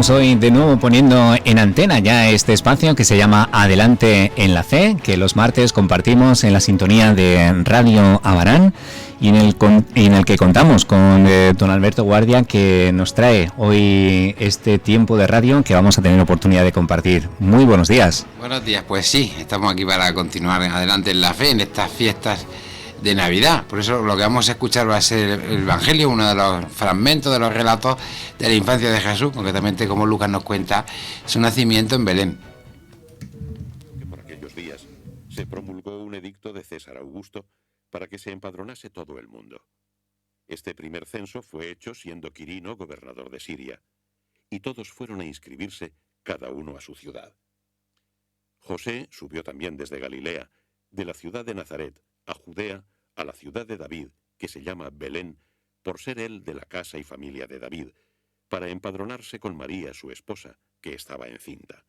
estamos hoy de nuevo poniendo en antena ya este espacio que se llama Adelante en la Fe, que los martes compartimos en la sintonía de Radio Abarán y en el que contamos con don Alberto Guardia, que nos trae hoy este tiempo de radio que vamos a tener oportunidad de compartir. Muy buenos días. Buenos días, pues sí, estamos aquí para continuar Adelante en la Fe en estas fiestas de Navidad. Por eso lo que vamos a escuchar va a ser el Evangelio, uno de los fragmentos de los relatos de la infancia de Jesús, concretamente como Lucas nos cuenta su nacimiento en Belén. Por aquellos días se promulgó un edicto de César Augusto para que se empadronase todo el mundo. Este primer censo fue hecho siendo Quirino gobernador de Siria, y todos fueron a inscribirse, cada uno a su ciudad. José subió también desde Galilea, de la ciudad de Nazaret, a Judea, a la ciudad de David, que se llama Belén, por ser él de la casa y familia de David, para empadronarse con María, su esposa, que estaba encinta.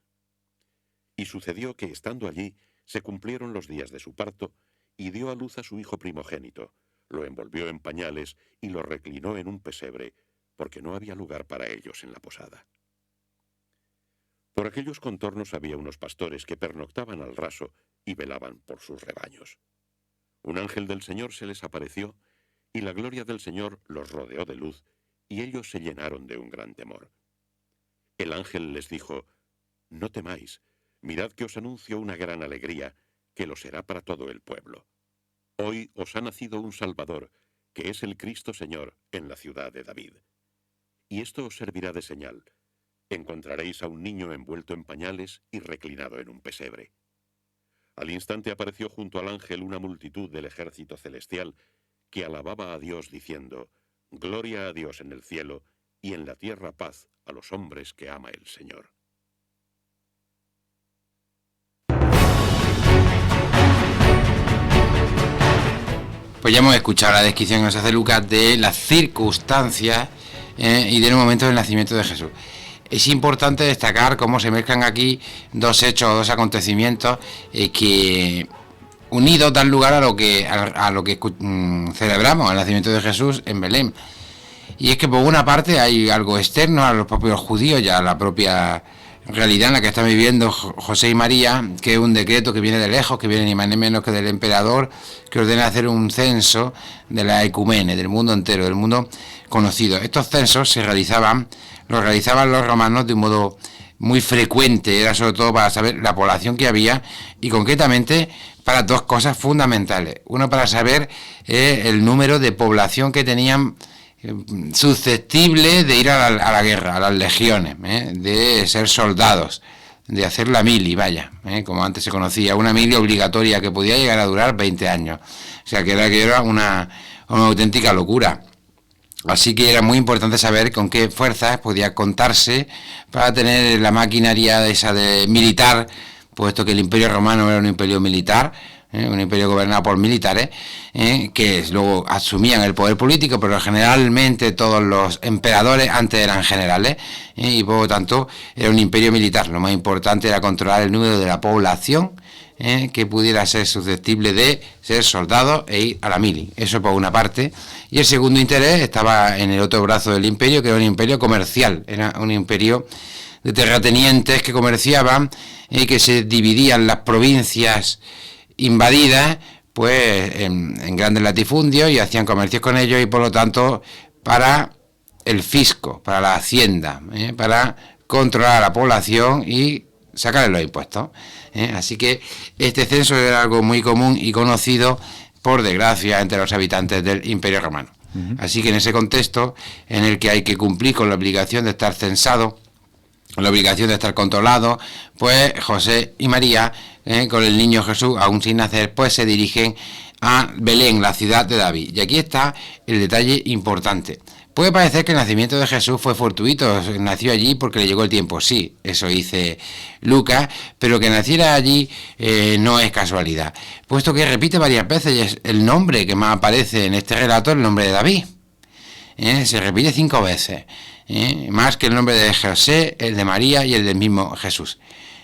Y sucedió que, estando allí, se cumplieron los días de su parto, y dio a luz a su hijo primogénito, lo envolvió en pañales y lo reclinó en un pesebre, porque no había lugar para ellos en la posada. Por aquellos contornos había unos pastores que pernoctaban al raso y velaban por sus rebaños. Un ángel del Señor se les apareció, y la gloria del Señor los rodeó de luz, y ellos se llenaron de un gran temor. El ángel les dijo: «No temáis, mirad que os anuncio una gran alegría, que lo será para todo el pueblo. Hoy os ha nacido un Salvador, que es el Cristo Señor, en la ciudad de David. Y esto os servirá de señal. Encontraréis a un niño envuelto en pañales y reclinado en un pesebre». Al instante apareció junto al ángel una multitud del ejército celestial que alababa a Dios diciendo: «Gloria a Dios en el cielo, y en la tierra paz a los hombres que ama el Señor». Pues ya hemos escuchado la descripción que nos hace Lucas de las circunstancias y del momento del nacimiento de Jesús. Es importante destacar cómo se mezclan aquí dos hechos, dos acontecimientos que unidos dan lugar a lo que celebramos, el nacimiento de Jesús en Belén. Y es que por una parte hay algo externo a los propios judíos, ya a la propia realidad en la que están viviendo José y María, que es un decreto que viene de lejos, que viene ni más ni menos que del emperador, que ordena hacer un censo de la ecumene, del mundo entero, del mundo conocido. Estos censos los realizaban los romanos de un modo muy frecuente, era sobre todo para saber la población que había y concretamente para dos cosas fundamentales. Uno, para saber el número de población que tenían susceptible de ir a la guerra, a las legiones, de ser soldados, de hacer la mili, como antes se conocía, una mili obligatoria que podía llegar a durar 20 años. O sea, que era una auténtica locura. Así que era muy importante saber con qué fuerzas podía contarse para tener la maquinaria esa de militar, puesto que el Imperio Romano era un imperio militar, un imperio gobernado por militares, que luego asumían el poder político, pero generalmente todos los emperadores antes eran generales, y por lo tanto era un imperio militar. Lo más importante era controlar el número de la población que pudiera ser susceptible de ser soldado e ir a la mili. Eso por una parte. Y el segundo interés estaba en el otro brazo del imperio, que era un imperio comercial, era un imperio de terratenientes que comerciaban y que se dividían las provincias invadidas pues en grandes latifundios y hacían comercios con ellos, y por lo tanto para el fisco, para la hacienda, para controlar a la población y sacarle los impuestos. Así que este censo era algo muy común y conocido, por desgracia, entre los habitantes del Imperio Romano. Así que en ese contexto en el que hay que cumplir con la obligación de estar censado, la obligación de estar controlado, pues José y María, con el niño Jesús aún sin nacer, pues se dirigen a Belén, la ciudad de David. Y aquí está el detalle importante. Puede parecer que el nacimiento de Jesús fue fortuito, nació allí porque le llegó el tiempo. Sí, eso dice Lucas, pero que naciera allí no es casualidad, puesto que repite varias veces, y es el nombre que más aparece en este relato, el nombre de David. Se repite 5 veces, más que el nombre de José, el de María y el del mismo Jesús.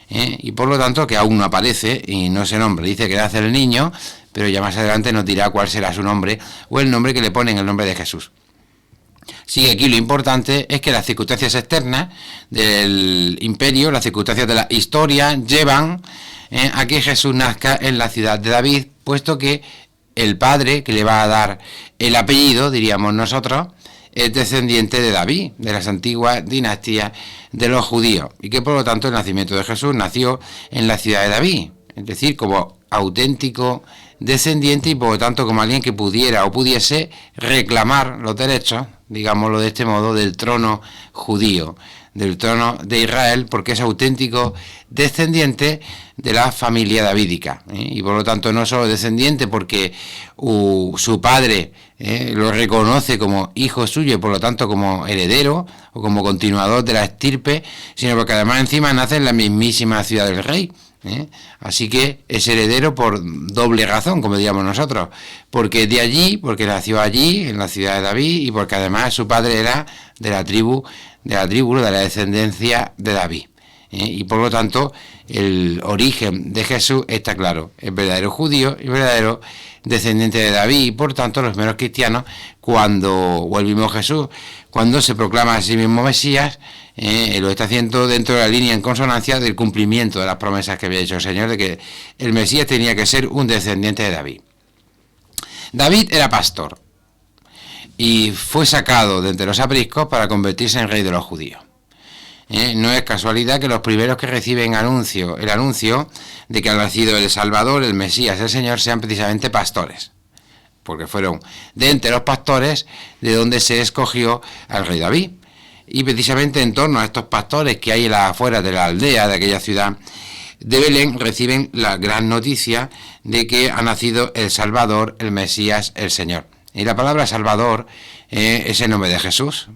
Y por lo tanto que aún no aparece y no se nombra. Dice que nace el niño, pero ya más adelante nos dirá cuál será su nombre o el nombre que le ponen, el nombre de Jesús. Así que aquí lo importante es que las circunstancias externas del imperio, las circunstancias de la historia, llevan a que Jesús nazca en la ciudad de David, puesto que el padre que le va a dar el apellido, diríamos nosotros, es descendiente de David, de las antiguas dinastías de los judíos, y que por lo tanto el nacimiento de Jesús nació en la ciudad de David, es decir, como auténtico descendiente y por lo tanto como alguien que pudiera o pudiese reclamar los derechos, digámoslo de este modo, del trono judío, del trono de Israel, porque es auténtico descendiente de la familia davídica, y por lo tanto no solo descendiente porque su padre lo reconoce como hijo suyo y por lo tanto como heredero o como continuador de la estirpe, sino porque además encima nace en la mismísima ciudad del rey. Así que es heredero por doble razón, como diríamos nosotros, porque es de allí, porque nació allí, en la ciudad de David, y porque además su padre era de la tribu, de la descendencia de David. Y por lo tanto, el origen de Jesús está claro, es verdadero judío y verdadero descendiente de David, y por tanto los primeros cristianos, o el mismo Jesús, cuando se proclama a sí mismo Mesías, lo está haciendo dentro de la línea en consonancia del cumplimiento de las promesas que había hecho el Señor, de que el Mesías tenía que ser un descendiente de David. David era pastor y fue sacado de entre los apriscos para convertirse en rey de los judíos. No es casualidad que los primeros que reciben el anuncio de que ha nacido el Salvador, el Mesías, el Señor, sean precisamente pastores, porque fueron de entre los pastores de donde se escogió al rey David. Y precisamente en torno a estos pastores que hay en las afueras de la aldea, de aquella ciudad de Belén, reciben la gran noticia de que ha nacido el Salvador, el Mesías, el Señor. Y la palabra Salvador es el nombre de Jesús.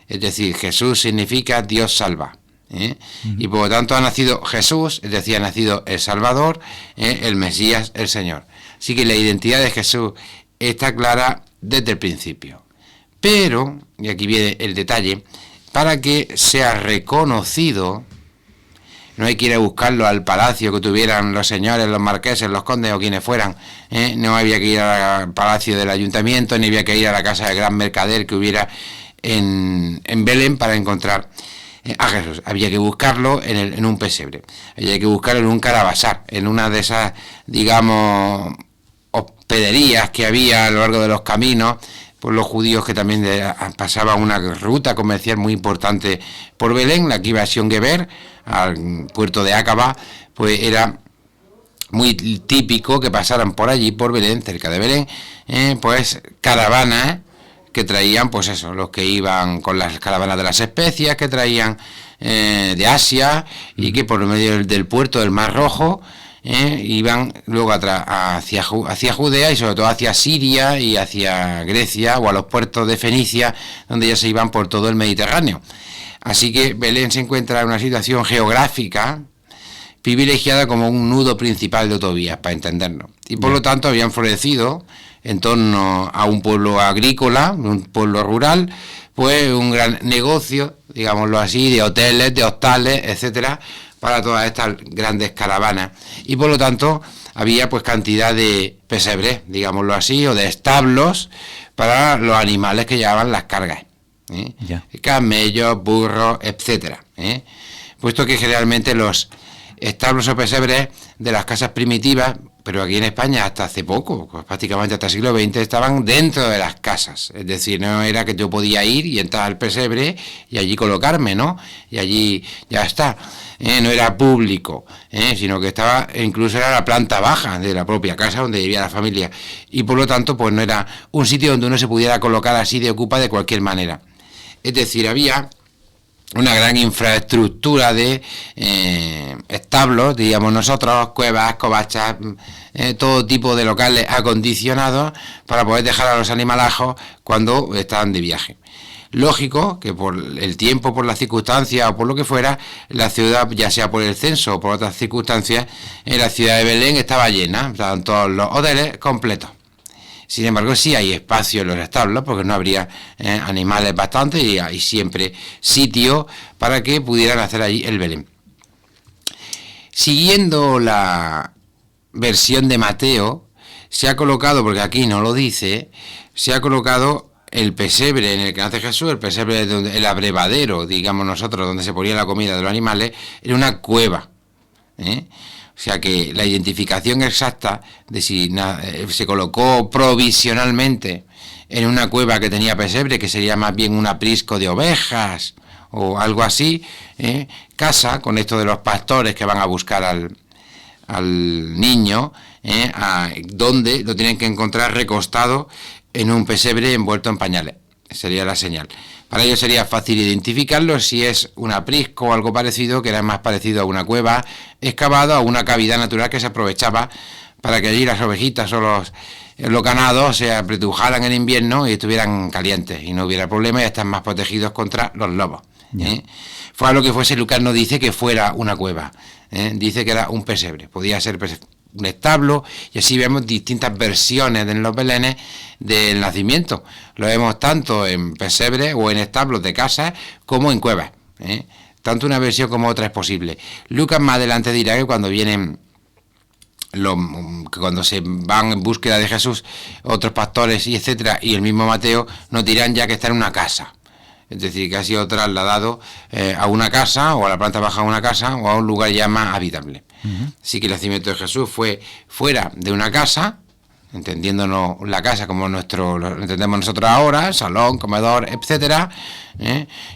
Es decir, Jesús significa Dios salva. Y por lo tanto ha nacido Jesús, es decir, ha nacido el Salvador, el Mesías, el Señor. Así que la identidad de Jesús está clara desde el principio. Pero, y aquí viene el detalle, para que sea reconocido, no hay que ir a buscarlo al palacio que tuvieran los señores, los marqueses, los condes o quienes fueran, no había que ir al palacio del ayuntamiento, ni había que ir a la casa del gran mercader que hubiera en Belén para encontrar a Jesús. Había que buscarlo en un pesebre, había que buscarlo en un carabasar, en una de esas, digamos, hospederías que había a lo largo de los caminos, por los judíos que también pasaban una ruta comercial muy importante por Belén, la que iba a Sion-Geber, al puerto de Acaba, pues era muy típico que pasaran por allí, por Belén, cerca de Belén, pues caravanas que traían, pues eso, los que iban con las caravanas de las especias, que traían de Asia, y que por medio del puerto del Mar Rojo, iban luego hacia Judea y sobre todo hacia Siria y hacia Grecia o a los puertos de Fenicia, donde ya se iban por todo el Mediterráneo. Así que Belén se encuentra en una situación geográfica privilegiada como un nudo principal de autovías, para entendernos. Y por lo tanto habían florecido en torno a un pueblo agrícola, un pueblo rural, pues un gran negocio, digámoslo así, de hoteles, de hostales, etcétera, para todas estas grandes caravanas. Y por lo tanto había pues cantidad de pesebres, digámoslo así, o de establos para los animales que llevaban las cargas, camellos, burros, etcétera, puesto que generalmente los establos o pesebres de las casas primitivas, pero aquí en España hasta hace poco, pues prácticamente hasta el siglo XX, estaban dentro de las casas. Es decir, no era que yo podía ir y entrar al pesebre y allí colocarme, ¿no? Y allí ya está. No era público, sino que estaba, incluso era la planta baja de la propia casa donde vivía la familia. Y por lo tanto, pues no era un sitio donde uno se pudiera colocar así de ocupa de cualquier manera. Es decir, había una gran infraestructura de establos, diríamos nosotros, cuevas, covachas, todo tipo de locales acondicionados para poder dejar a los animalajos cuando estaban de viaje. Lógico que por el tiempo, por las circunstancias o por lo que fuera, la ciudad, ya sea por el censo o por otras circunstancias, en la ciudad de Belén estaba llena, estaban todos los hoteles completos. Sin embargo, sí hay espacio en los establos, porque no habría animales bastantes y hay siempre sitio para que pudieran hacer allí el Belén. Siguiendo la versión de Mateo, se ha colocado, porque aquí no lo dice, se ha colocado el pesebre en el que nace Jesús, el pesebre, el abrevadero, digamos nosotros, donde se ponía la comida de los animales, era una cueva. O sea que la identificación exacta de si se colocó provisionalmente en una cueva que tenía pesebre, que sería más bien un aprisco de ovejas o algo así, casa con esto de los pastores que van a buscar al niño, donde lo tienen que encontrar recostado en un pesebre envuelto en pañales. Sería la señal. Para ello sería fácil identificarlo si es un aprisco o algo parecido, que era más parecido a una cueva excavada o una cavidad natural que se aprovechaba para que allí las ovejitas o los ganados se apretujaran en invierno y estuvieran calientes y no hubiera problema y están más protegidos contra los lobos. Fuera lo que fuese, Lucas no dice que fuera una cueva, dice que era un pesebre, podía ser un establo, y así vemos distintas versiones en los belenes del nacimiento. Lo vemos tanto en pesebres o en establos de casas como en cuevas. Tanto una versión como otra es posible. Lucas más adelante dirá que cuando vienen cuando se van en búsqueda de Jesús otros pastores y etcétera, y el mismo Mateo nos dirán ya que está en una casa. Es decir, que ha sido trasladado a una casa o a la planta baja de una casa o a un lugar ya más habitable. Así que el nacimiento de Jesús fue fuera de una casa, entendiéndonos la casa como lo entendemos nosotros ahora, salón, comedor, etcétera.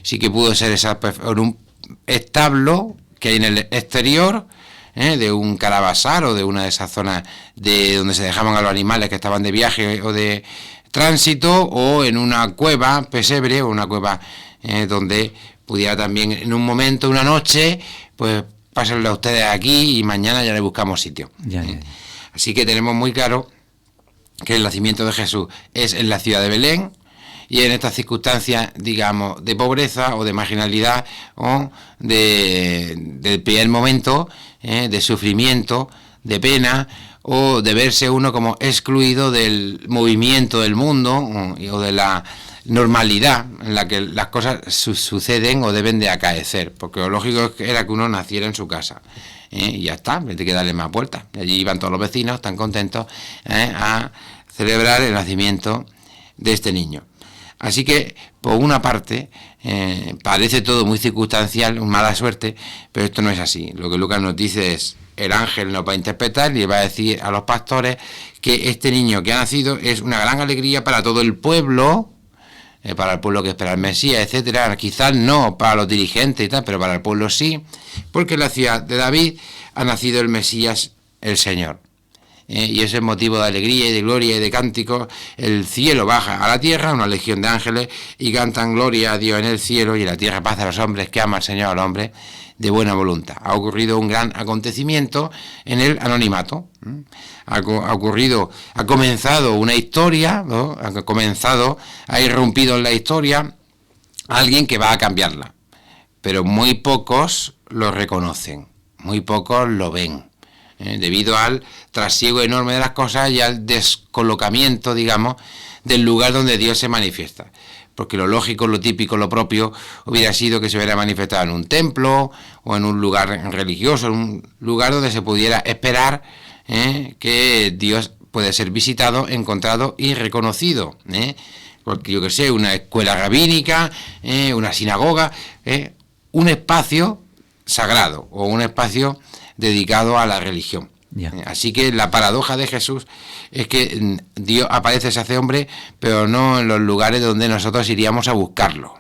Sí que pudo ser en un establo que hay en el exterior, de un caravasar o de una de esas zonas de donde se dejaban a los animales que estaban de viaje o de tránsito, o en una cueva, pesebre, o una cueva donde pudiera también en un momento, una noche, pues pásenlo a ustedes aquí y mañana ya le buscamos sitio. Ya. Así que tenemos muy claro que el nacimiento de Jesús es en la ciudad de Belén, y en estas circunstancias, digamos, de pobreza o de marginalidad o del primer momento, de sufrimiento, de pena, o de verse uno como excluido del movimiento del mundo o de la normalidad en la que las cosas suceden o deben de acaecer, porque lo lógico era que uno naciera en su casa, y ya está, hay que darle más vueltas. Y allí iban todos los vecinos tan contentos a celebrar el nacimiento de este niño. Así que, por una parte, parece todo muy circunstancial, mala suerte, pero esto no es así. Lo que Lucas nos dice es: el ángel nos va a interpretar y va a decir a los pastores que este niño que ha nacido es una gran alegría para todo el pueblo, para el pueblo que espera el Mesías, etcétera. Quizás no para los dirigentes y tal, pero para el pueblo sí, porque en la ciudad de David ha nacido el Mesías, el Señor. Y ese es motivo de alegría y de gloria y de cánticos. El cielo baja a la tierra, una legión de ángeles, y cantan gloria a Dios en el cielo, y en la tierra paz a los hombres que ama al Señor al hombre de buena voluntad. Ha ocurrido un gran acontecimiento en el anonimato. Ha comenzado una historia, ¿no? Ha irrumpido en la historia alguien que va a cambiarla. Pero muy pocos lo reconocen, muy pocos lo ven. Debido al trasiego enorme de las cosas y al descolocamiento, digamos, del lugar donde Dios se manifiesta. Porque lo lógico, lo típico, lo propio hubiera sido que se hubiera manifestado en un templo o en un lugar religioso, en un lugar donde se pudiera esperar que Dios puede ser visitado, encontrado y reconocido. Porque yo que sé, una escuela rabínica, una sinagoga, un espacio sagrado o un espacio dedicado a la religión. Así que la paradoja de Jesús es que Dios aparece, se hace hombre, pero no en los lugares donde nosotros iríamos a buscarlo,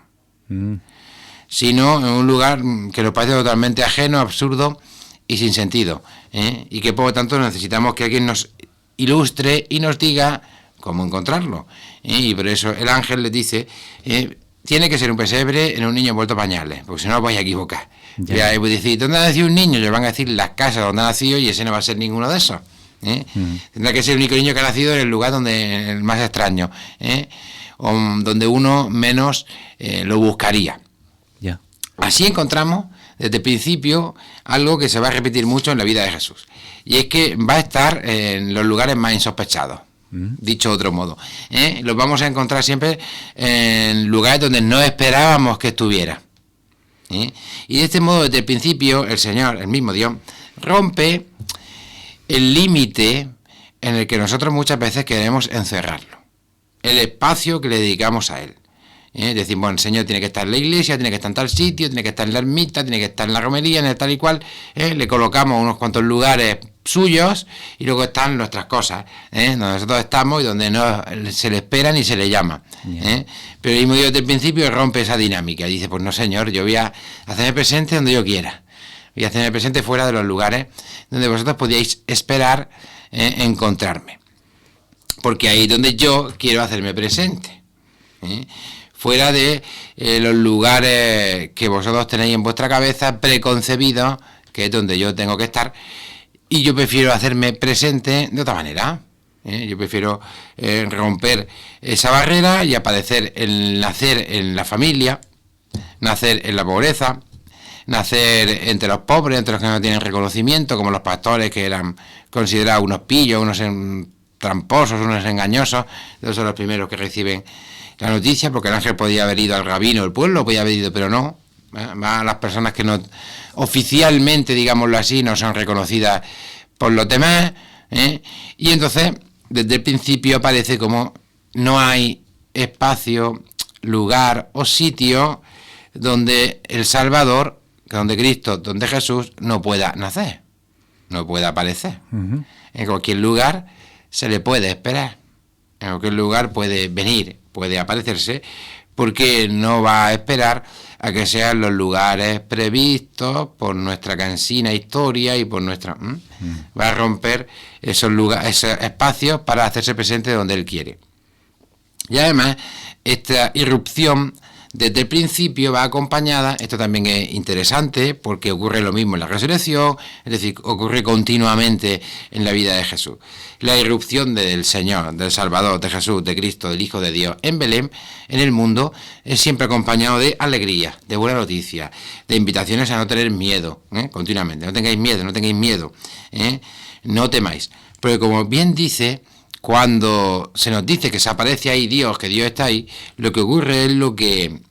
sino en un lugar que nos parece totalmente ajeno, absurdo y sin sentido, y que por lo tanto necesitamos que alguien nos ilustre y nos diga cómo encontrarlo, y por eso el ángel le dice: tiene que ser un pesebre en un niño envuelto en pañales, porque si no os vais a equivocar. Ya voy a decir: ¿dónde ha nacido un niño? Le van a decir las casas donde ha nacido, y ese no va a ser ninguno de esos. Tendrá que ser el único niño que ha nacido en el lugar donde el más extraño, o donde uno menos lo buscaría. Así encontramos desde el principio algo que se va a repetir mucho en la vida de Jesús, y es que va a estar en los lugares más insospechados. Dicho de otro modo, los vamos a encontrar siempre en lugares donde no esperábamos que estuviera. Y de este modo, desde el principio, el Señor, el mismo Dios, rompe el límite en el que nosotros muchas veces queremos encerrarlo. el espacio que le dedicamos a él. Es decir, bueno, el Señor tiene que estar en la iglesia, tiene que estar en tal sitio, tiene que estar en la ermita, tiene que estar en la romería, en el tal y cual. Le colocamos unos cuantos lugares suyos y luego están nuestras cosas, donde nosotros estamos y donde no se le espera ni se le llama. Pero el mismo Dios desde el principio rompe esa dinámica y dice, pues no, Señor, yo voy a hacerme presente donde yo quiera. Voy a hacerme presente fuera de los lugares donde vosotros podíais esperar encontrarme. Porque ahí es donde yo quiero hacerme presente. Fuera de los lugares que vosotros tenéis en vuestra cabeza preconcebidos, que es donde yo tengo que estar, y yo prefiero hacerme presente de otra manera. Yo prefiero romper esa barrera y aparecer, nacer en la familia, nacer en la pobreza, nacer entre los pobres, entre los que no tienen reconocimiento, como los pastores que eran considerados unos pillos, unos tramposos, unos engañosos. Esos son los primeros que reciben la noticia, porque el ángel podía haber ido al rabino del pueblo, podía haber ido, pero no. Va a las personas que no oficialmente, digámoslo así, no son reconocidas por los demás. Y entonces, desde el principio aparece como no hay espacio, lugar o sitio donde el Salvador, donde Cristo, donde Jesús no pueda nacer, no pueda aparecer. En cualquier lugar se le puede esperar, en cualquier lugar puede venir, puede aparecerse, porque no va a esperar a que sean los lugares previstos por nuestra cansina historia y por nuestra... Va a romper esos lugares, esos espacios para hacerse presente donde Él quiere. Y además, esta irrupción desde el principio va acompañada, esto también es interesante, porque ocurre lo mismo en la resurrección, es decir, ocurre continuamente en la vida de Jesús. La irrupción del Señor, del Salvador, de Jesús, de Cristo, del Hijo de Dios en Belén, en el mundo, es siempre acompañado de alegría, de buena noticia, de invitaciones a no tener miedo, continuamente. No tengáis miedo, no temáis. Porque como bien dice, cuando se nos dice que se aparece ahí Dios, que Dios está ahí, lo que ocurre es lo que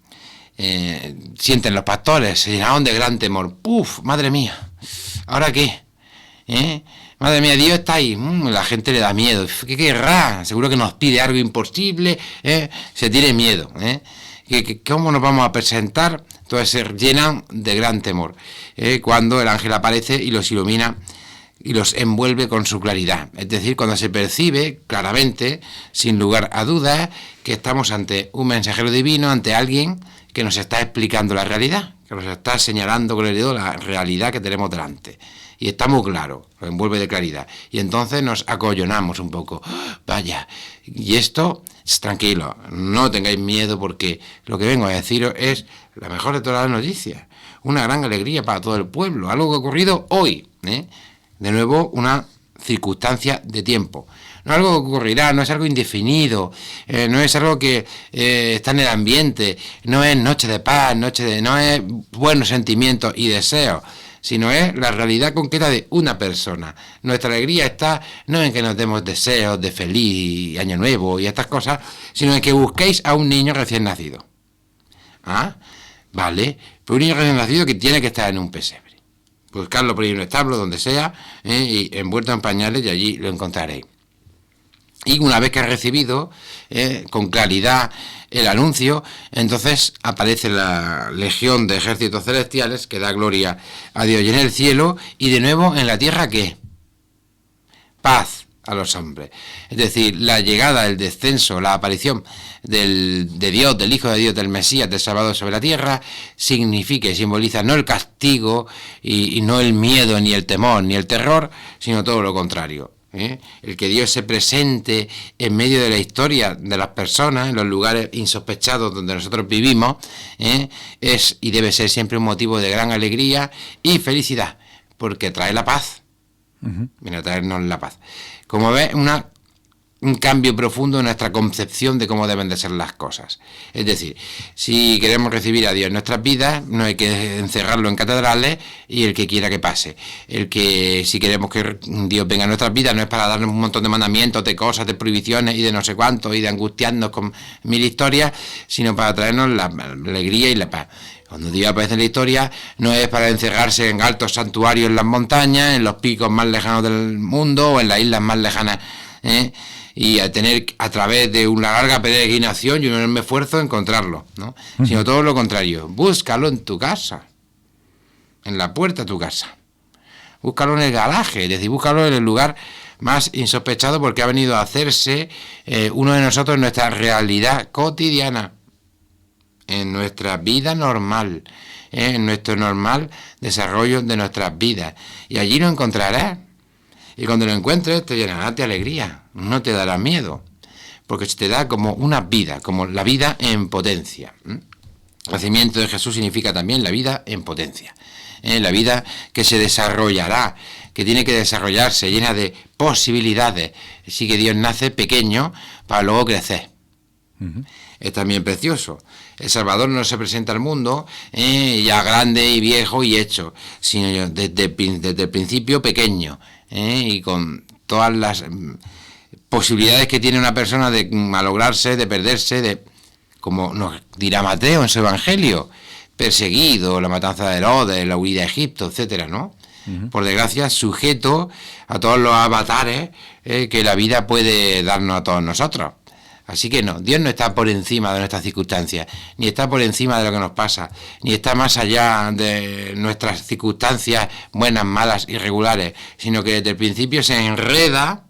sienten los pastores, se llenaron de gran temor. ¡Puf! ¡Madre mía! ¿Ahora qué? Madre mía, Dios está ahí. La gente le da miedo. ¿Qué querrá? Seguro que nos pide algo imposible. Se tiene miedo. ¿Cómo nos vamos a presentar? Entonces se llenan de gran temor. Cuando el ángel aparece y los ilumina y los envuelve con su claridad. Es decir, cuando se percibe claramente, sin lugar a dudas, que estamos ante un mensajero divino, ante alguien que nos está explicando la realidad, que nos está señalando con el dedo la realidad que tenemos delante. Y está muy claro, lo envuelve de claridad. Y entonces nos acollonamos un poco. Vaya, y esto, tranquilo, no tengáis miedo, porque lo que vengo a deciros es la mejor de todas las noticias. Una gran alegría para todo el pueblo, algo que ha ocurrido hoy, De nuevo, una circunstancia de tiempo. No es algo que ocurrirá, no es algo indefinido, no es algo que está en el ambiente, no es noche de paz, no es buenos sentimientos y deseos, sino es la realidad concreta de una persona. Nuestra alegría está no en que nos demos deseos de feliz año nuevo y estas cosas, sino en que busquéis a un niño recién nacido. Vale, pero un niño recién nacido que tiene que estar en un pesebre. Buscarlo por ahí en un establo, donde sea, y envuelto en pañales, y allí lo encontraréis. Y una vez que has recibido con claridad el anuncio, entonces aparece la legión de ejércitos celestiales que da gloria a Dios. Y en el cielo, y de nuevo en la tierra, ¿qué? Paz a los hombres. Es decir, la llegada, el descenso, la aparición de Dios, del Hijo de Dios, del Mesías, del Salvador sobre la tierra, significa y simboliza no el castigo y no el miedo, ni el temor, ni el terror, sino todo lo contrario. El que Dios se presente en medio de la historia de las personas, en los lugares insospechados donde nosotros vivimos, es y debe ser siempre un motivo de gran alegría y felicidad, porque trae la paz. Viene a traernos la paz. Como ves, un cambio profundo en nuestra concepción de cómo deben de ser las cosas. Es decir, si queremos recibir a Dios en nuestras vidas, no hay que encerrarlo en catedrales y el que quiera que pase. Si queremos que Dios venga a nuestras vidas, no es para darnos un montón de mandamientos, de cosas, de prohibiciones y de no sé cuánto, y de angustiarnos con mil historias, sino para traernos la alegría y la paz. Cuando Dios aparece en la historia, no es para encerrarse en altos santuarios en las montañas, en los picos más lejanos del mundo o en las islas más lejanas, y a tener a través de una larga peregrinación y un enorme esfuerzo encontrarlo, ¿no? Sino todo lo contrario, búscalo en tu casa, en la puerta de tu casa, búscalo en el garaje, es decir, búscalo en el lugar más insospechado, porque ha venido a hacerse uno de nosotros en nuestra realidad cotidiana, en nuestra vida normal, en nuestro normal desarrollo de nuestras vidas, y allí lo encontrarás. Y cuando lo encuentres te llenará de alegría, no te dará miedo, porque se te da como una vida, como la vida en potencia. El nacimiento de Jesús significa también la vida en potencia, la vida que se desarrollará, que tiene que desarrollarse, llena de posibilidades. Así que Dios nace pequeño para luego crecer. Es también precioso. El Salvador no se presenta al mundo ya grande y viejo y hecho, sino desde el principio pequeño, y con todas las posibilidades que tiene una persona de malograrse, de perderse, como nos dirá Mateo en su Evangelio, perseguido, la matanza de Herodes, la huida a Egipto, etcétera, ¿no? Por desgracia, sujeto a todos los avatares que la vida puede darnos a todos nosotros. Así que no, Dios no está por encima de nuestras circunstancias, ni está por encima de lo que nos pasa, ni está más allá de nuestras circunstancias buenas, malas, irregulares, sino que desde el principio se enreda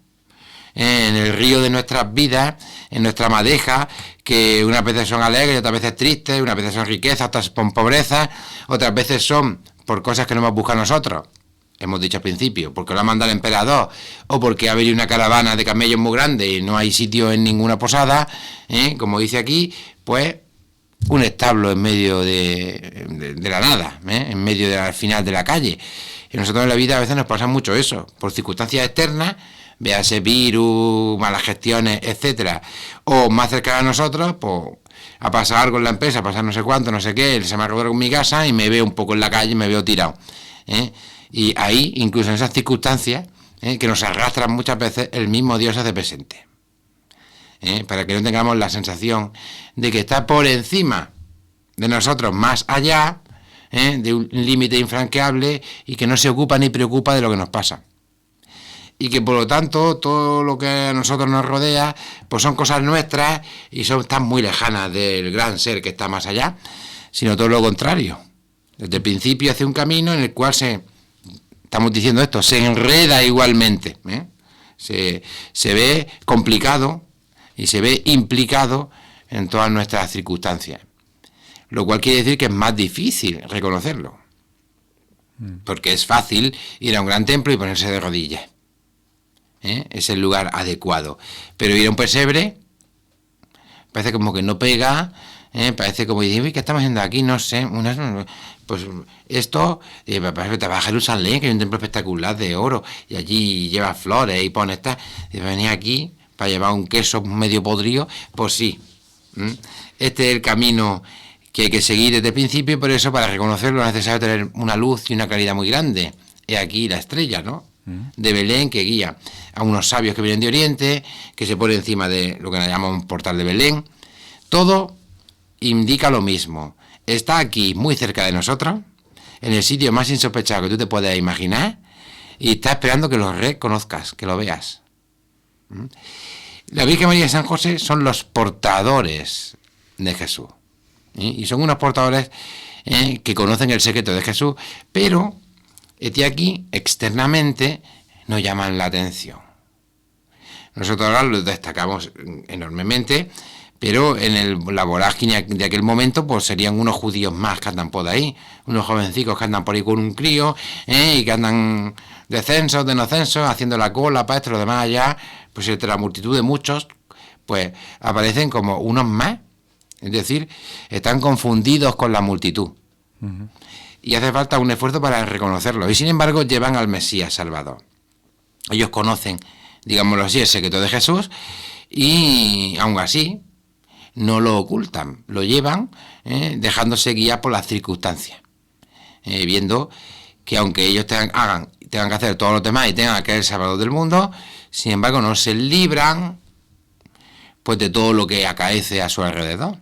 en el río de nuestras vidas, en nuestra madeja, que unas veces son alegres, otras veces tristes, unas veces son riquezas, otras son pobreza, otras veces son por cosas que no hemos buscado nosotros. Hemos dicho al principio, porque lo ha mandado el emperador, o porque ha venido una caravana de camellos muy grande y no hay sitio en ninguna posada, como dice aquí, pues un establo en medio de la nada, en medio del final de la calle. Y nosotros en la vida a veces nos pasa mucho eso, por circunstancias externas, véase virus, malas gestiones, etcétera, o más cerca a nosotros, pues ha pasado algo en la empresa, ha pasado no sé cuánto, no sé qué, se me ha roto con mi casa y me veo un poco en la calle, me veo tirado, Y ahí, incluso en esas circunstancias, que nos arrastran muchas veces, el mismo Dios se hace presente. Para que no tengamos la sensación de que está por encima de nosotros, más allá, de un límite infranqueable, y que no se ocupa ni preocupa de lo que nos pasa. Y que por lo tanto todo lo que a nosotros nos rodea pues son cosas nuestras y están muy lejanas del gran ser que está más allá, sino todo lo contrario. Desde el principio hace un camino en el cual estamos diciendo esto, se enreda igualmente, se ve complicado y se ve implicado en todas nuestras circunstancias, lo cual quiere decir que es más difícil reconocerlo, porque es fácil ir a un gran templo y ponerse de rodillas, es el lugar adecuado, pero ir a un pesebre parece como que no pega, parece como decir, ¿qué estamos haciendo aquí? No sé, pues esto, te vas a Jerusalén, que hay un templo espectacular de oro, y allí llevas flores y pones y venir aquí para llevar un queso medio podrido, pues sí, este es el camino que hay que seguir desde el principio, y por eso para reconocerlo es necesario tener una luz y una claridad muy grande. He aquí la estrella, ¿no?, de Belén, que guía a unos sabios que vienen de Oriente, que se pone encima de lo que llamamos un portal de Belén. Todo indica lo mismo. Está aquí, muy cerca de nosotros, en el sitio más insospechado que tú te puedas imaginar, y está esperando que lo reconozcas, que lo veas. La Virgen María y San José son los portadores de Jesús. Y son unos portadores que conocen el secreto de Jesús, pero aquí, externamente, nos llaman la atención. Nosotros ahora los destacamos enormemente, pero en la vorágine de aquel momento pues serían unos judíos más que andan por ahí, unos jovencicos que andan por ahí con un crío, y que andan de censos, de no censos, haciendo la cola para esto y lo demás allá, pues entre la multitud de muchos, pues aparecen como unos más, es decir, están confundidos con la multitud. Y hace falta un esfuerzo para reconocerlo, y sin embargo llevan al Mesías Salvador. Ellos conocen, digámoslo así, el secreto de Jesús, y aún así no lo ocultan, lo llevan, dejándose guiar por las circunstancias, viendo que aunque ellos tengan que hacer todos los demás y tengan que ser el Salvador del mundo, sin embargo no se libran pues de todo lo que acaece a su alrededor.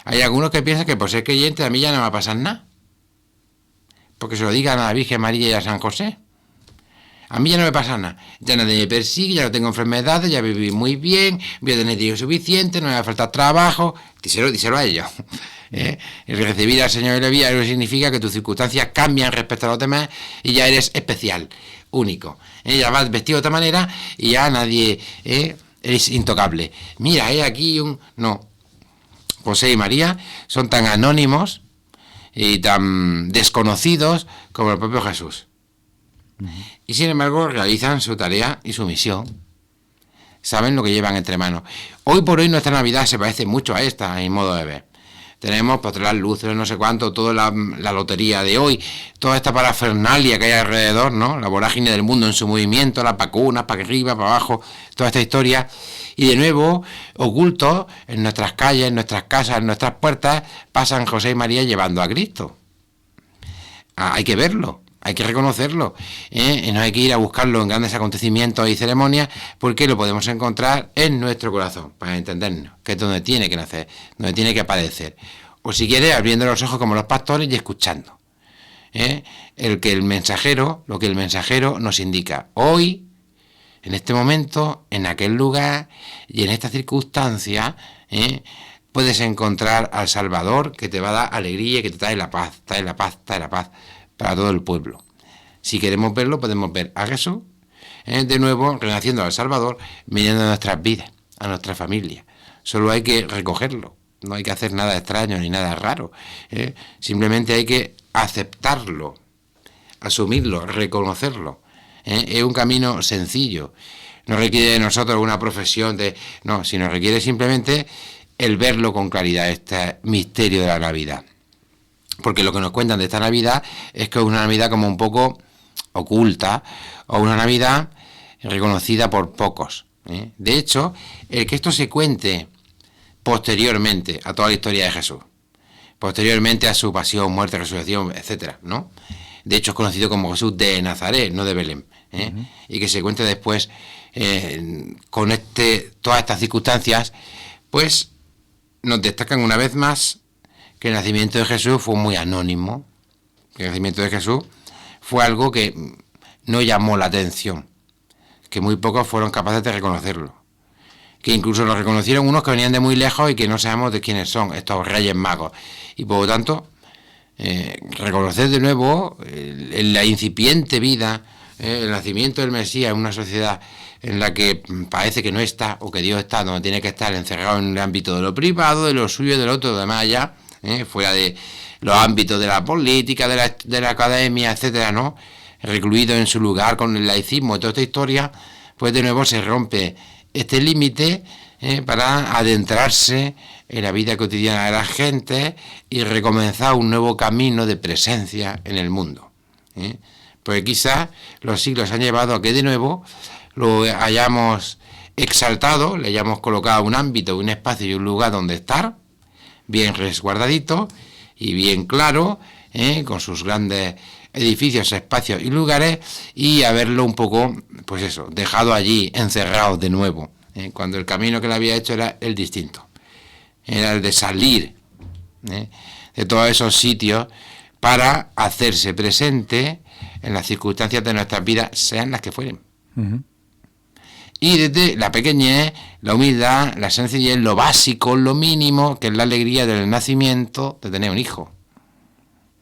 Hay algunos que piensan que por ser creyente a mí ya no me va a pasar nada, porque se lo digan a la Virgen María y a San José. A mí ya no me pasa nada, ya nadie me persigue, ya no tengo enfermedades, ya viví muy bien, voy a tener dinero suficiente, no me va a faltar trabajo. Díselo a ellos. El recibir al Señor en la vida no significa que tus circunstancias cambian respecto a los demás y ya eres especial, único. Ya vas vestido de otra manera y ya nadie... eres intocable. Mira, aquí un... No. José y María son tan anónimos y tan desconocidos como el propio Jesús. Y sin embargo realizan su tarea y su misión. Saben lo que llevan entre manos. Hoy por hoy nuestra Navidad se parece mucho a esta, en modo de ver. Tenemos pues las luces, no sé cuánto, toda la lotería de hoy, toda esta parafernalia que hay alrededor, ¿no? La vorágine del mundo en su movimiento, las vacunas, para arriba, para abajo, toda esta historia. Y de nuevo, ocultos en nuestras calles, en nuestras casas, en nuestras puertas, pasan José y María llevando a Cristo. Hay que verlo, hay que reconocerlo, y no hay que ir a buscarlo en grandes acontecimientos y ceremonias, porque lo podemos encontrar en nuestro corazón, para entendernos, que es donde tiene que nacer, donde tiene que aparecer. O si quiere, abriendo los ojos como los pastores y escuchando. Lo que el mensajero nos indica. Hoy, en este momento, en aquel lugar y en esta circunstancia, puedes encontrar al Salvador que te va a dar alegría y que te trae la paz, trae la paz para todo el pueblo. Si queremos verlo, podemos ver a Jesús, de nuevo, renaciendo al Salvador, viniendo a nuestras vidas, a nuestra familia. Solo hay que recogerlo, no hay que hacer nada extraño ni nada raro. Simplemente hay que aceptarlo, asumirlo, reconocerlo. Es un camino sencillo. No requiere de nosotros una profesión sino requiere simplemente el verlo con claridad, este misterio de la Navidad. Porque lo que nos cuentan de esta Navidad es que es una Navidad como un poco oculta, o una Navidad reconocida por pocos. De hecho, el que esto se cuente posteriormente a toda la historia de Jesús, posteriormente a su pasión, muerte, resurrección, etcétera, ¿no? De hecho es conocido como Jesús de Nazaret, no de Belén, y que se cuente después con todas estas circunstancias, pues nos destacan una vez más que el nacimiento de Jesús fue muy anónimo, que el nacimiento de Jesús fue algo que no llamó la atención, que muy pocos fueron capaces de reconocerlo, que incluso lo reconocieron unos que venían de muy lejos y que no sabemos de quiénes son, estos reyes magos, y por lo tanto reconocer de nuevo la incipiente vida, el nacimiento del Mesías en una sociedad en la que parece que no está, o que Dios está donde tiene que estar, encerrado en el ámbito de lo privado, de lo suyo, de lo otro, de más allá, fuera de los ámbitos de la política, de la academia, etcétera, ¿no? Recluido en su lugar con el laicismo y toda esta historia, pues de nuevo se rompe este límite para adentrarse en la vida cotidiana de la gente y recomenzar un nuevo camino de presencia en el mundo. Porque quizás los siglos han llevado a que de nuevo lo hayamos exaltado, le hayamos colocado un ámbito, un espacio y un lugar donde estar, bien resguardadito y bien claro, con sus grandes edificios, espacios y lugares, y haberlo un poco, pues eso, dejado allí, encerrado de nuevo, cuando el camino que le había hecho era el distinto, era el de salir de todos esos sitios para hacerse presente en las circunstancias de nuestras vidas, sean las que fueren. Y desde la pequeñez, la humildad, la sencillez, lo básico, lo mínimo, que es la alegría del nacimiento, de tener un hijo.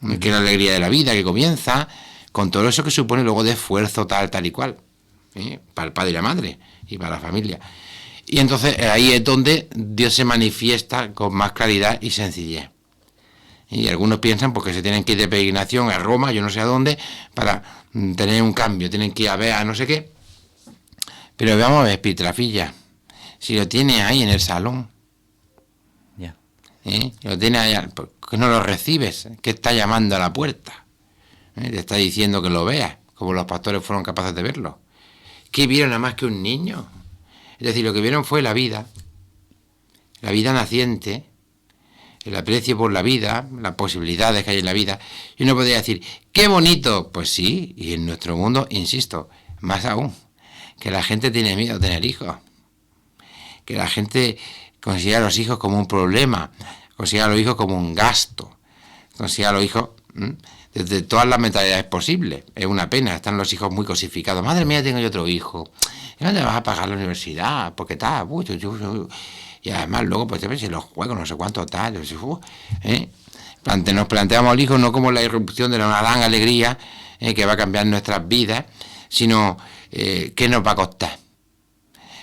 Que es la alegría de la vida, que comienza con todo eso que supone luego de esfuerzo tal y cual, para el padre y la madre, y para la familia. Y entonces ahí es donde Dios se manifiesta con más claridad y sencillez. Y algunos piensan porque se tienen que ir de peregrinación a Roma, yo no sé a dónde, para tener un cambio, tienen que ir a ver a no sé qué. Pero vamos a ver, Pitrafilla, si lo tiene ahí en el salón, lo tiene allá, ¿por qué no lo recibes? ¿Qué está llamando a la puerta? Te está diciendo que lo veas, como los pastores fueron capaces de verlo. ¿Qué vieron nada más que un niño? Es decir, lo que vieron fue la vida naciente, el aprecio por la vida, las posibilidades que hay en la vida. Y uno podría decir, ¡qué bonito! Pues sí, y en nuestro mundo, insisto, más aún, que la gente tiene miedo de tener hijos, que la gente considera a los hijos como un problema, considera a los hijos como un gasto, considera a los hijos desde todas las mentalidades posibles. Es una pena, están los hijos muy cosificados. Madre mía, tengo yo otro hijo. ¿Y dónde vas a pagar la universidad? Porque tal, y además luego, pues si los juegos, no sé cuánto tal. Nos planteamos al hijo no como la irrupción de una gran alegría que va a cambiar nuestras vidas, sino qué nos va a costar.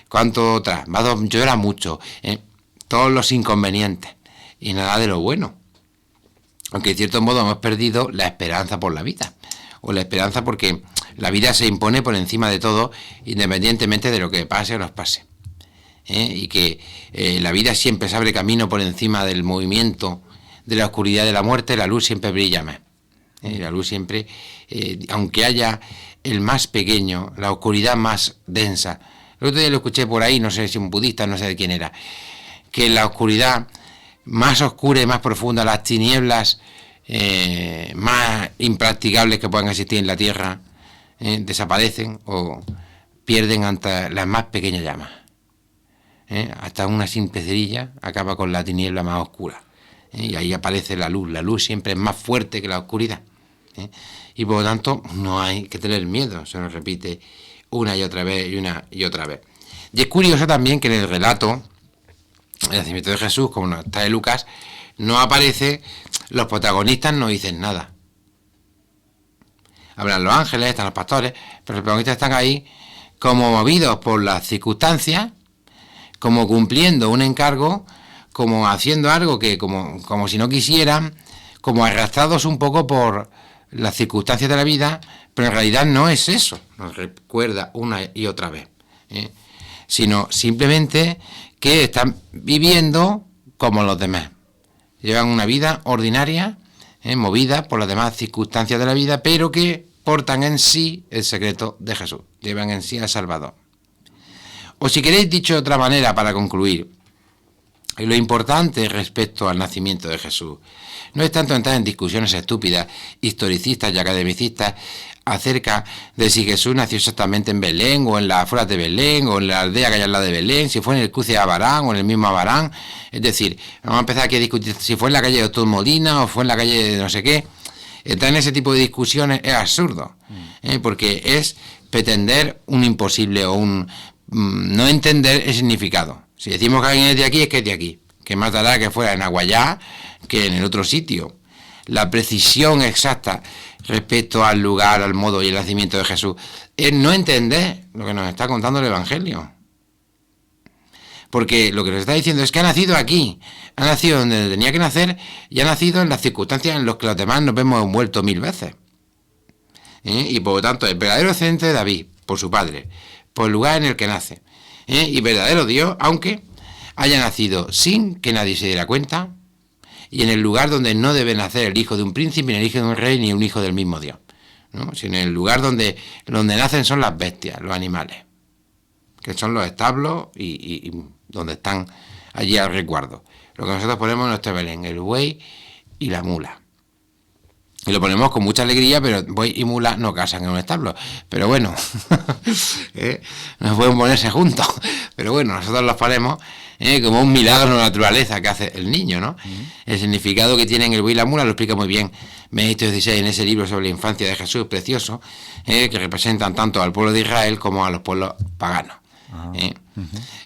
¿Cuánto va a llorar mucho? Todos los inconvenientes y nada de lo bueno. Aunque de cierto modo hemos perdido la esperanza por la vida, o la esperanza porque la vida se impone por encima de todo, independientemente de lo que pase o nos pase. Y que la vida siempre se abre camino por encima del movimiento de la oscuridad de la muerte, la luz siempre brilla más. La luz siempre, aunque haya el más pequeño, la oscuridad más densa. El otro día lo escuché por ahí, no sé si un budista, no sé de quién era, que la oscuridad más oscura y más profunda, las tinieblas más impracticables que puedan existir en la Tierra, desaparecen o pierden ante las más pequeñas llamas. Hasta una simple cerilla acaba con la tiniebla más oscura. Y ahí aparece la luz siempre es más fuerte que la oscuridad. Y por lo tanto no hay que tener miedo, se nos repite una y otra vez y una y otra vez. Y es curioso también que en el relato el nacimiento de Jesús, como no está de Lucas, no aparece, los protagonistas no dicen nada. Hablan los ángeles, están los pastores, pero los protagonistas están ahí como movidos por las circunstancias, como cumpliendo un encargo, como haciendo algo que como si no quisieran, como arrastrados un poco por las circunstancias de la vida, pero en realidad no es eso, nos recuerda una y otra vez, sino simplemente que están viviendo como los demás. Llevan una vida ordinaria, movida por las demás circunstancias de la vida, pero que portan en sí el secreto de Jesús, llevan en sí al Salvador. O si queréis, dicho de otra manera para concluir, lo importante respecto al nacimiento de Jesús no es tanto entrar en discusiones estúpidas, historicistas y academicistas acerca de si Jesús nació exactamente en Belén o en las afueras de Belén o en la aldea que hay al lado de Belén, si fue en el cruce de Abarán o en el mismo Abarán. Es decir, vamos a empezar aquí a discutir si fue en la calle de Doctor Molina o fue en la calle de no sé qué. Entrar en ese tipo de discusiones es absurdo, porque es pretender un imposible o no entender el significado. Si decimos que alguien es de aquí, es que es de aquí. Que más dará que fuera en Aguayá que en el otro sitio. La precisión exacta respecto al lugar, al modo y el nacimiento de Jesús es no entender lo que nos está contando el Evangelio. Porque lo que nos está diciendo es que ha nacido aquí, ha nacido donde tenía que nacer y ha nacido en las circunstancias en las que los demás nos hemos envuelto 1000 veces. Y por lo tanto, el verdadero descendiente de David, por su padre, por el lugar en el que nace, y verdadero Dios, aunque haya nacido sin que nadie se diera cuenta, y en el lugar donde no debe nacer el hijo de un príncipe, ni el hijo de un rey, ni un hijo del mismo Dios, ¿no? Sino en el lugar donde nacen son las bestias, los animales, que son los establos y donde están allí al resguardo. Lo que nosotros ponemos en nuestro Belén, el buey y la mula. Y lo ponemos con mucha alegría, pero buey y mula no casan en un establo. Pero bueno, no pueden ponerse juntos. Pero bueno, nosotros los ponemos como un milagro de la naturaleza que hace el niño, ¿no? El significado que tienen el buey y la mula lo explica muy bien Benedicto XVI en ese libro sobre la infancia de Jesús, precioso, que representan tanto al pueblo de Israel como a los pueblos paganos.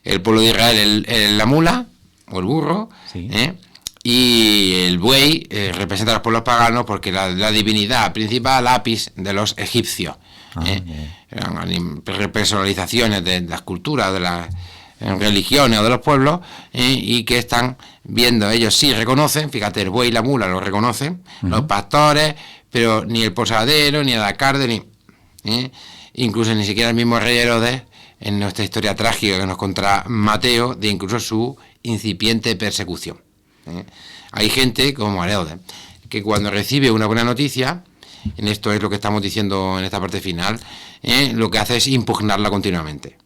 El pueblo de Israel es la mula o el burro, sí. Y el buey representa a los pueblos paganos porque la divinidad principal, Apis, de los egipcios. Eran personalizaciones de las culturas, de las religiones o de los pueblos, y que están viendo, ellos sí reconocen, fíjate, el buey y la mula lo reconocen, los pastores, pero ni el posadero, ni el alcalde, incluso ni siquiera el mismo rey Herodes, en nuestra historia trágica que nos contará Mateo, de incluso su incipiente persecución. Hay gente como Herodes que cuando recibe una buena noticia, en esto es lo que estamos diciendo en esta parte final, lo que hace es impugnarla continuamente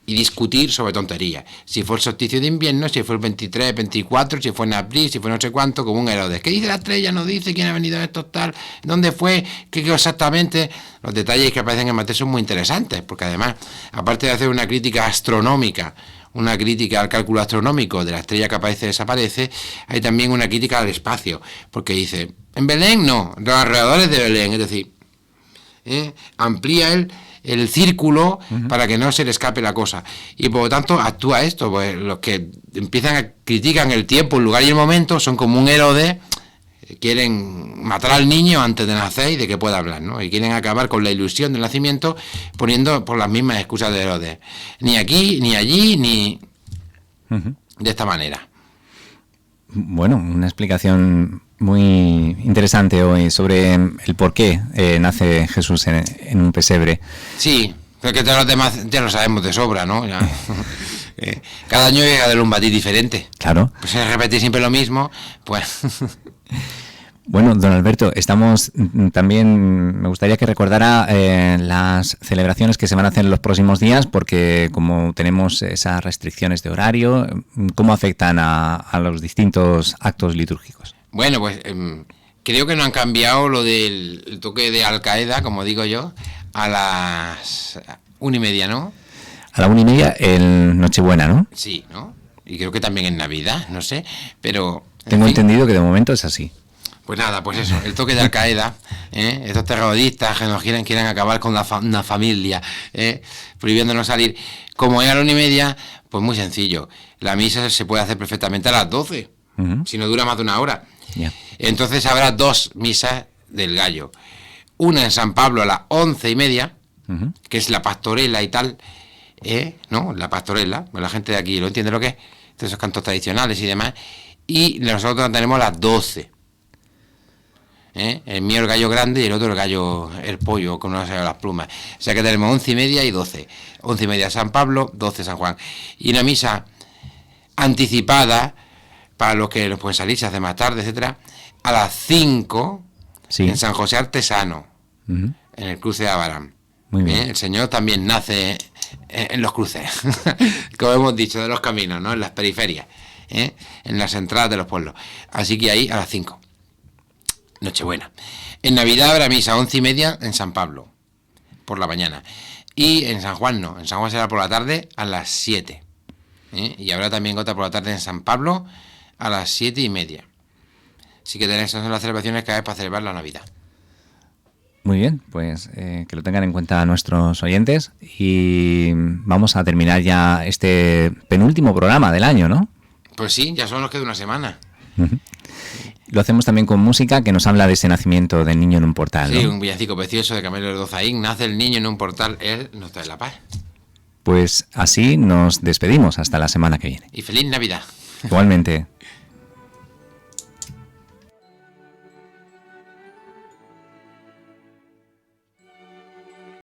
y discutir sobre tonterías, si fue el solsticio de invierno, si fue el 23, 24, si fue en abril, si fue no sé cuánto, como un Herodes. ¿Qué dice la estrella? No dice quién ha venido esto tal, dónde fue, qué exactamente. Los detalles que aparecen en Mateo son muy interesantes, porque además, aparte de hacer una crítica astronómica, una crítica al cálculo astronómico de la estrella que aparece y desaparece, hay también una crítica al espacio, porque dice, en Belén no, los alrededores de Belén, es decir, amplía el círculo para que no se le escape la cosa, y por lo tanto actúa esto, pues los que critican el tiempo, el lugar y el momento son como un Herodes, quieren matar al niño antes de nacer y de que pueda hablar, ¿no? Y quieren acabar con la ilusión del nacimiento poniendo por las mismas excusas de Herodes, ni aquí, ni allí, ni de esta manera. Bueno, una explicación muy interesante hoy sobre el por qué nace Jesús en un pesebre. Sí, porque todos los demás ya lo sabemos de sobra, ¿no? Ya. Cada año llega de un matiz diferente. Claro. Pues si repetir siempre lo mismo, pues... Bueno, don Alberto, estamos también, me gustaría que recordara las celebraciones que se van a hacer en los próximos días, porque como tenemos esas restricciones de horario, ¿cómo afectan a los distintos actos litúrgicos? Bueno, pues creo que no han cambiado lo del toque de Al-Qaeda, como digo yo, a las 1:30, ¿no? A la 1:30 en Nochebuena, ¿no? Sí, ¿no? Y creo que también en Navidad, no sé, pero... Tengo entendido que de momento es así. Pues nada, pues eso, el toque de Al-Qaeda, estos terroristas que nos quieren acabar con una familia, prohibiéndonos salir. Como es a la 1:30, pues muy sencillo, la misa se puede hacer perfectamente a las 12, si no dura más de una hora. Yeah. Entonces habrá 2 misas del Gallo, una en San Pablo a las 11:30, que es la pastorela y tal, ¿no? La pastorela, pues la gente de aquí lo entiende lo que es, esos cantos tradicionales y demás, y nosotros tenemos las 12. El mío el gallo grande y el otro el pollo con las plumas. O sea que tenemos 11:30 y 12. 11:30 San Pablo, 12 San Juan. Y una misa anticipada para los que nos pueden salir, se hace más tarde, etcétera, a las 5 en San José Artesano, en el cruce de Abarán. Muy bien. El Señor también nace en los cruces, como hemos dicho, de los caminos, ¿no? En las periferias, en las entradas de los pueblos. Así que ahí a las 5. Nochebuena. En Navidad habrá misa 11:30 en San Pablo, por la mañana. Y en San Juan no, en San Juan será por la tarde a las 7. Y habrá también otra por la tarde en San Pablo a las 7:30. Así que esas son las celebraciones que hay para celebrar la Navidad. Muy bien, pues que lo tengan en cuenta nuestros oyentes. Y vamos a terminar ya este penúltimo programa del año, ¿no? Pues sí, ya solo nos queda una semana. Lo hacemos también con música que nos habla de ese nacimiento del niño en un portal, ¿no? Sí, un villancico precioso de Camilo de Dozaín. Nace el niño en un portal, él nos trae la paz. Pues así nos despedimos hasta la semana que viene. Y feliz Navidad. Igualmente.